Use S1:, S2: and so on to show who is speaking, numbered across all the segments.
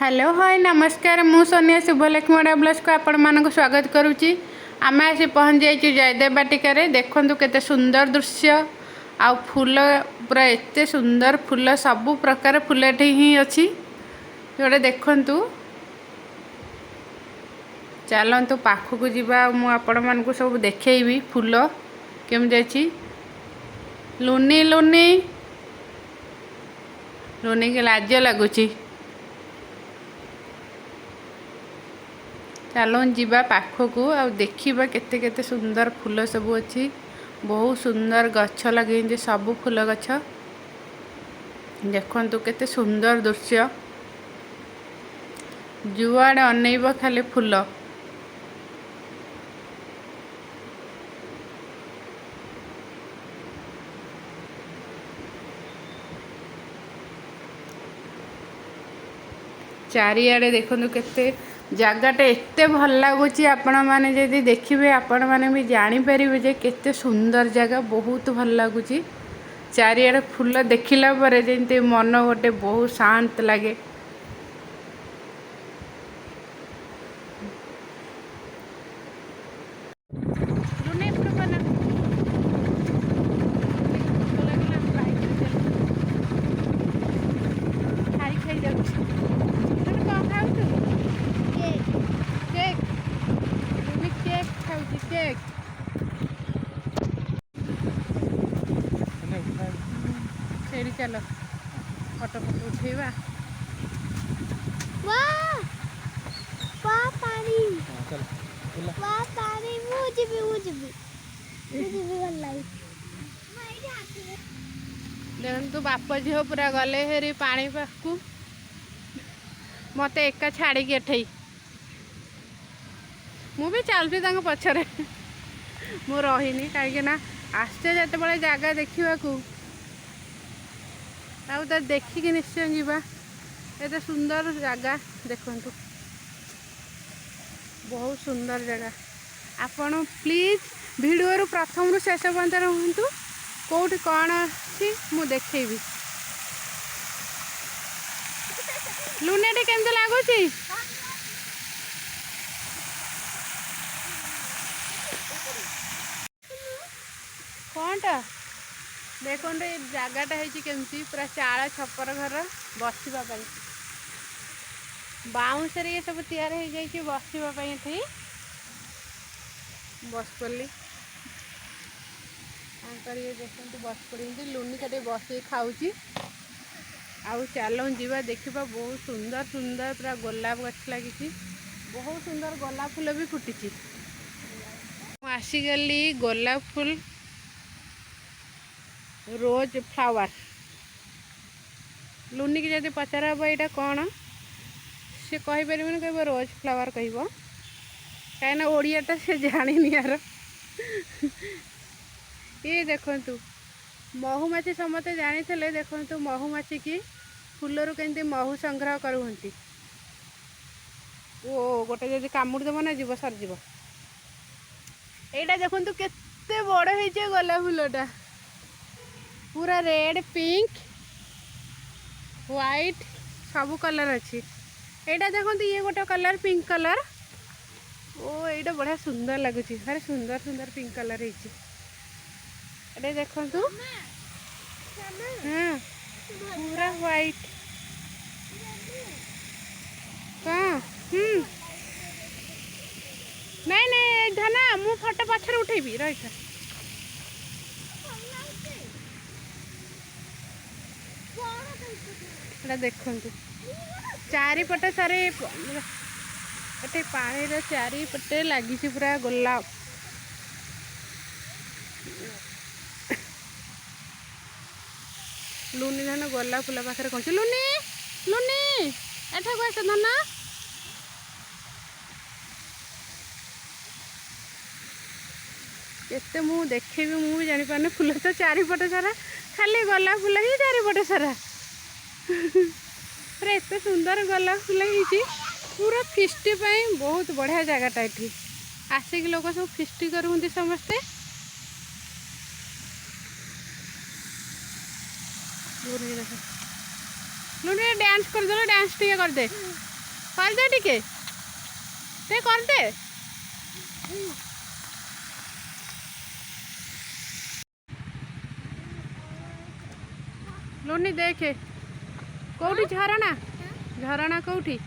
S1: Hello hi नमस्कार मु Sonia Shubhalakshmi Voda blogs को आपण मानक स्वागत करुच्ची। आम आसी पहुँच जाइए जयदेव बाटिका देखु केते सुंदर दृश्य आ फूल पूरा एते सुंदर फूल सबु प्रकार फूल एठी ही अच्छी जोड़े देखु। चलतु पाखक जावा मुझे सब देखी फूल केमी अच्छी। लुनी लुनी लुनी के लाज लगुच। चलो जीवा पाखक आ देखा केते केते सुंदर फूल सब अच्छी। बहुत सुंदर गछ लगे सब फूल गछ देखु केते सुंदर दृश्य जुआड़े अनेब खाली फूल। चारिआडे देखु केते जगटा एते भल लगुच। आपण मैंने जदि देखिए आपण मैंने भी जानीपर जे केते सुंदर जगह बहुत भल लगुच। चारिआडे फूल देखला जमी मन गोटे बहुत शांत लगे। चलो फोटो फोटो उठेवा। देखु बाप झील पूरा गले हेरी पानी पाखु मत एका छाड़ी एठे मुझे चलती पछरे मु रहीनी कहीं आसचे जिते जगह देखा तो देखिकी निश्चय जीवा। एते सुंदर जगह देखु बहुत सुंदर जगह। आपण प्लीज वीडियो प्रथम शेष पर्यंत रुहतु कौटी कौन अच्छी मु देखेबी। लुनेटी केमती लगुच कौनटा देखो ये जगटा है पूरा चाल छपर घर बसवाई बाउंस ये सब तैयार हो जाए बसवाई बस पड़ी ये देखते बस पड़ी लुनी का बस खाऊँ। आउ चलो जीवा देखा बहुत सुंदर सुंदर पूरा गोलाप गछ लगी बहुत सुंदर गोलाप फूल भी फुटी। आसीगली गोलाप फूल रोज फ्लावर लुनी की जब पचार हम यहाँ कौन सी कहीपर कह रोज फ्लावर कह कहीं ओडियाटा से जानी यार। ये देखु महुमाछी समस्ते जानी थे देखु महुमाछी की फूल रू के महू संग्रह करती ओ गोटे जब कामुड़देव ना जीव सरजीव। यहाँ देखु केते बड़ हो गोलाप फूलटा पूरा रेड पिंक व्हाइट सब कलर अच्छी। यहाँ देखो ये गोटे कलर पिंक कलर ओ यहाँ बढ़िया सुंदर लगुच भारी सुंदर सुंदर पिंक कलर ये देखु हाँ पूरा व्हाइट हाँ नहीं नहीं धना मु फोटो पछर उठेबी रही देखु चारिपटे सारे ये पानी चारिपटे लगी पूरा गोलाप लुनी धन गोलाप फूल पाखे कौन लुनी लुनी एठा को आस धन केते मु देखेबी मु जानी पारने फूल तो चारिपटे सारा खाली गोलाप फूल ही चारिपटे सारा पूरा एत सुंदर गोलाप फूल ही पूरा फिस्टी बहुत बढ़िया जगहटा ये आसिक लोग सब फिस्टी करते समस्ते। लुनी डांस कर दे डांस टे कर दे। करदे टिके ते करदे लुनी देखे कौटी झरणा झरणा कौटी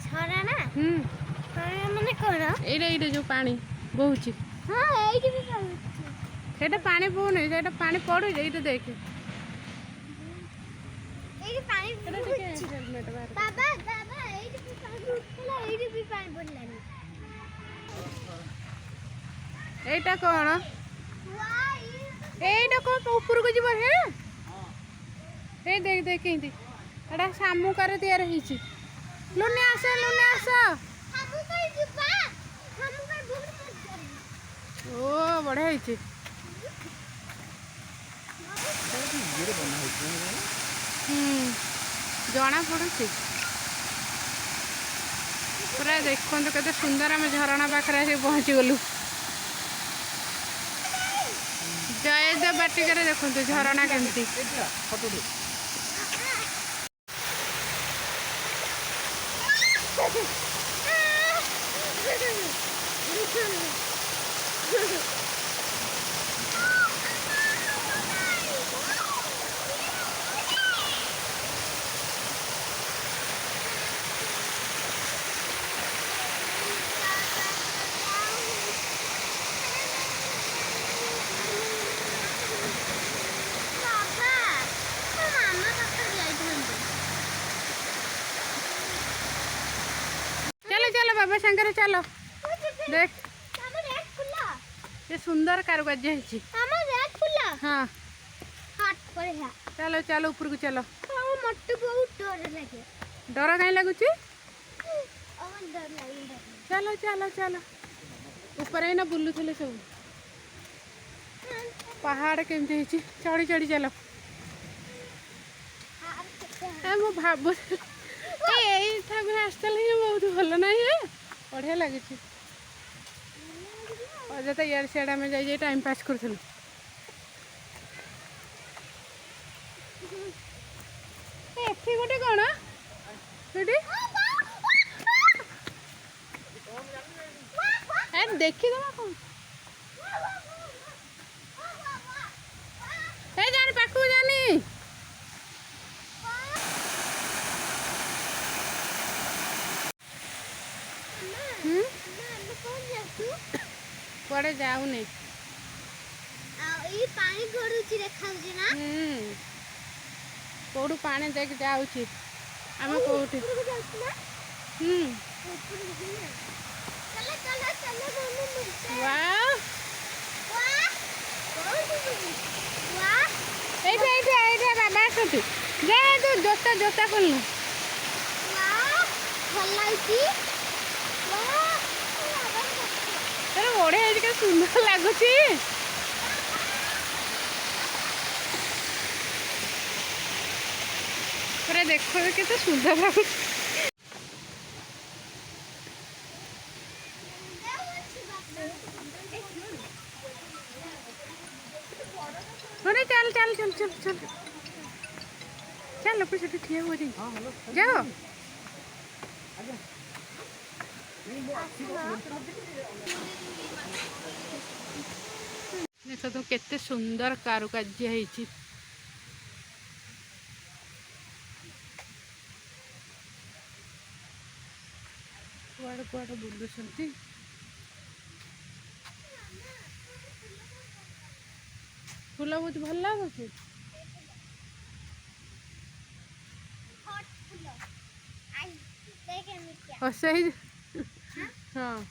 S2: झरणा माने कोन
S1: एइडे एइडे जो पानी बहुची
S2: हां एइडे भी पानी
S1: सेटा पानी बहुने सेटा पानी पड़ू एइडे देखे
S2: एइडे पानी बाबा बाबा एइडे भी पानी उठला एइडे भी पानी पड़लानी
S1: एइटा कोन एइडा को ऊपर को जीव हे ए देख देख केंती एटा सामुकार तैयार हिची लुने आस
S2: सामुकार जीवा सामुकार बहुत मजा
S1: ओ बढ़िया हिची जना पड़ुची पूरा देखो केते सुंदर आम झरणा पाखे आसी पहुँची गलु जयदेव बाटिका देखो झरणा केमती चलो चलो बाबा शंकर चलो देख ये सुंदर कारुकार्य है हाँ चलो चलो ऊपर को चलो
S2: मत बहुत डर लगे
S1: डर कहीं लगुच
S2: डर लगे
S1: चलो चलो चलो ऊपर ही ना बुलूले सब पहाड़ केमती है चढ़ी चढ़ी चलो मु भाव आसता बहुत भल ना बढ़िया लगे अजता इे सियाड़े आम जाए टाइम पास करूँ एठी गोटे कौन देखीदे कौन जानी पाखु जानी कुआड़े जाऊनी
S2: पानी गड़ुची देखा ना
S1: कौटू पानी देख जाऊँगी आम कौटी बाबा आसती जा तू जोता जोता खोलना बढ़िया है सुंदर लगुच पूरा देखो केते सुंदर लगुच चल चल चल चल चल चल ऊपर से ठिया हो जाए जाओ देख तो केते सुंदर कारुकार्य है कुआड़े कुआड़े बुलुंट फूल बहुत भल लगुच सही हाँ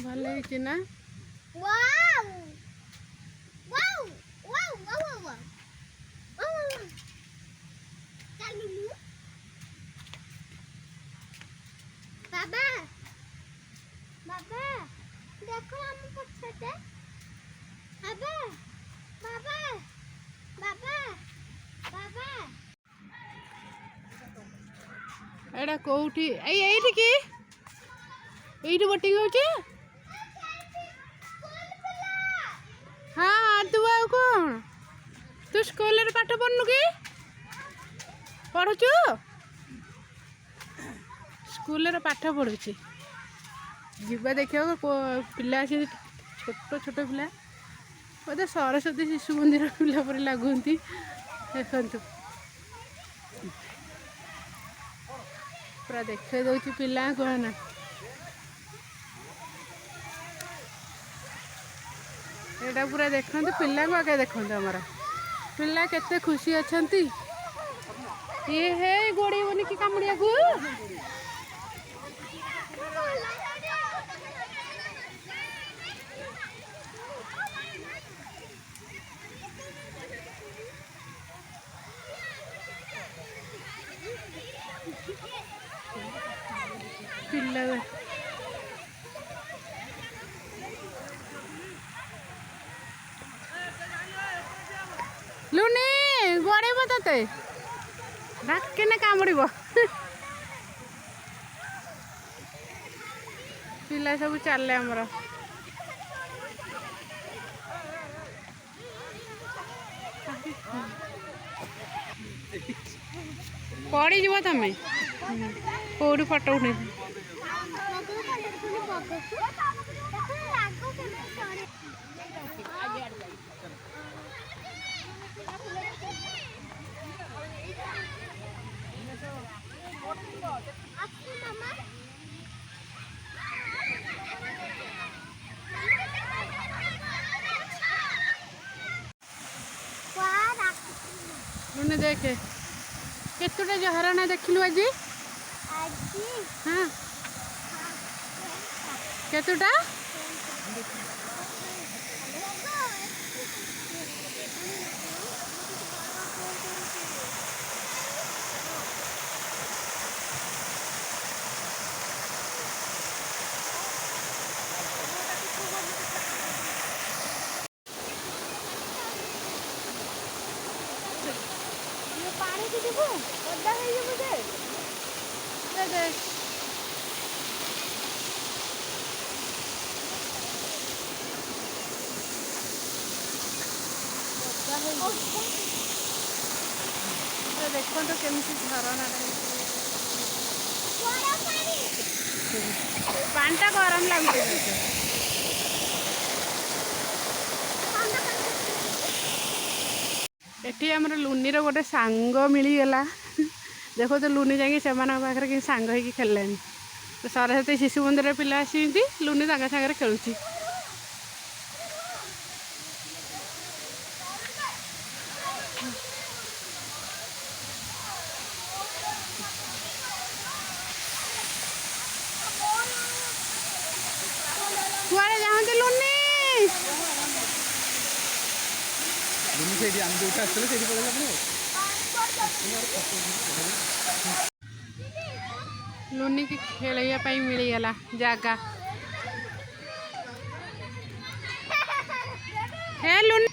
S1: भल ना
S2: वाव वाव वाव वाव वाव चलू बाबा बाबा देखो हम पछते बाबा बाबा बाबा बाबा
S1: एटा कोठी एठी की एठी बोटिंग होचे हाँ तू आ कौन तू स्कूल रे पाठ पढ़नु की पढ़ुचु स्कूल रे पाठ पढ़ुची जीवा देखियो पिला छोट छोट पिला बोधे सरस्वती शिशु मंदिर पिला पर लगुंती देखु पूरा देखे दौची पिला कहना एटा पूरा देखते पिला को आगे देखते आमर पिला केते खुशी अच्छा ये हे गोड़ी बनी कि कामुड़िया को पिला लुनी गोड़े बताते डाके ना कामुड़ पिला सब चले आमर पड़ी जीव तमें कौटी फटो उठे लुने देखे केतुटा झरना देखलु आज हाँ केतुटा पानी की देखो गड्ढा है ये मुझे दे दे तो देखो तो केमती झरना पानी गरम लगे एटी आमर लुनीर गोटे सांग मिलगला देखो तो लुनी जाकि से पाखे कि सांग हो खेलानी तो सरस्वती शिशु मंदिर पिला आसी लुनी सागे खेलुची कुआड़े जाते लुनी लुनी की खेलवाई मिलगला जगह हे लुनी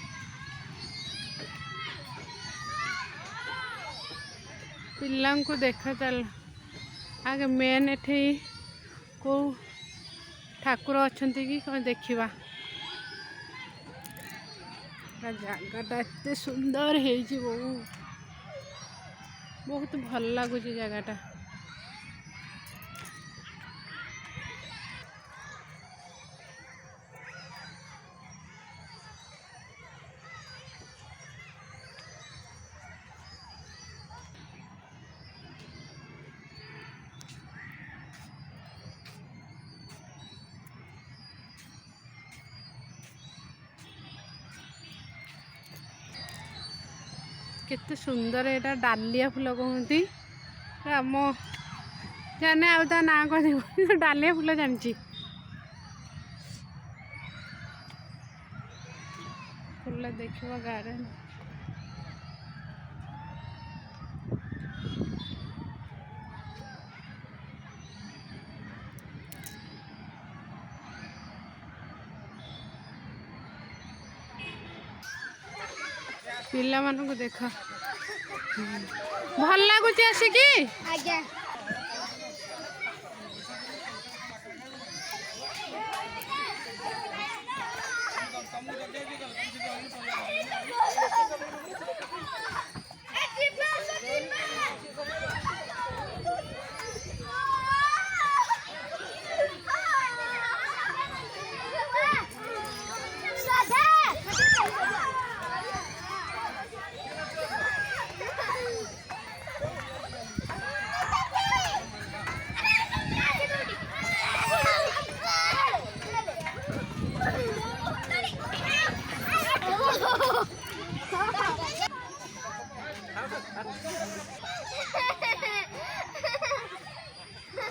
S1: पिला को देखा चल आगे मेन एठी को ठाकुर अच्छा कि कौन देखा जगटा एत सुंदर है बहुत भल लगुच जगटा केते सुंदर एटा डालिया फूल कहती आम जाने आ ना कह डालिया फूल जानची फूल देखिए गार्डन पिला मानू देख भल लगुच आसिकी
S2: आज्ञा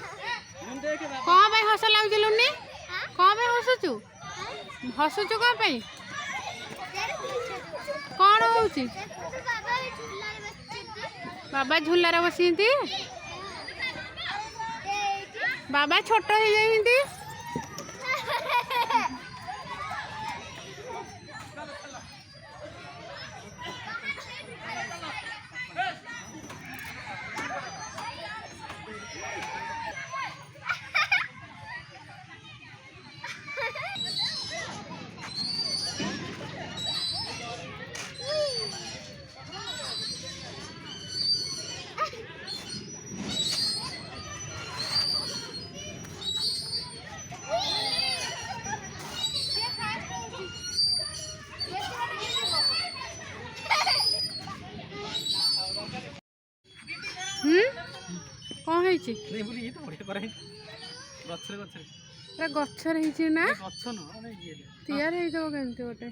S1: कौन भाई हस लगुच लुनी कौन भाई हसुचु हसुचु कौन भाई कौन हो बाबा झूलार बसी बाबा छोट हो जाती कौन है गचर ना तैयार हो केमती गोटे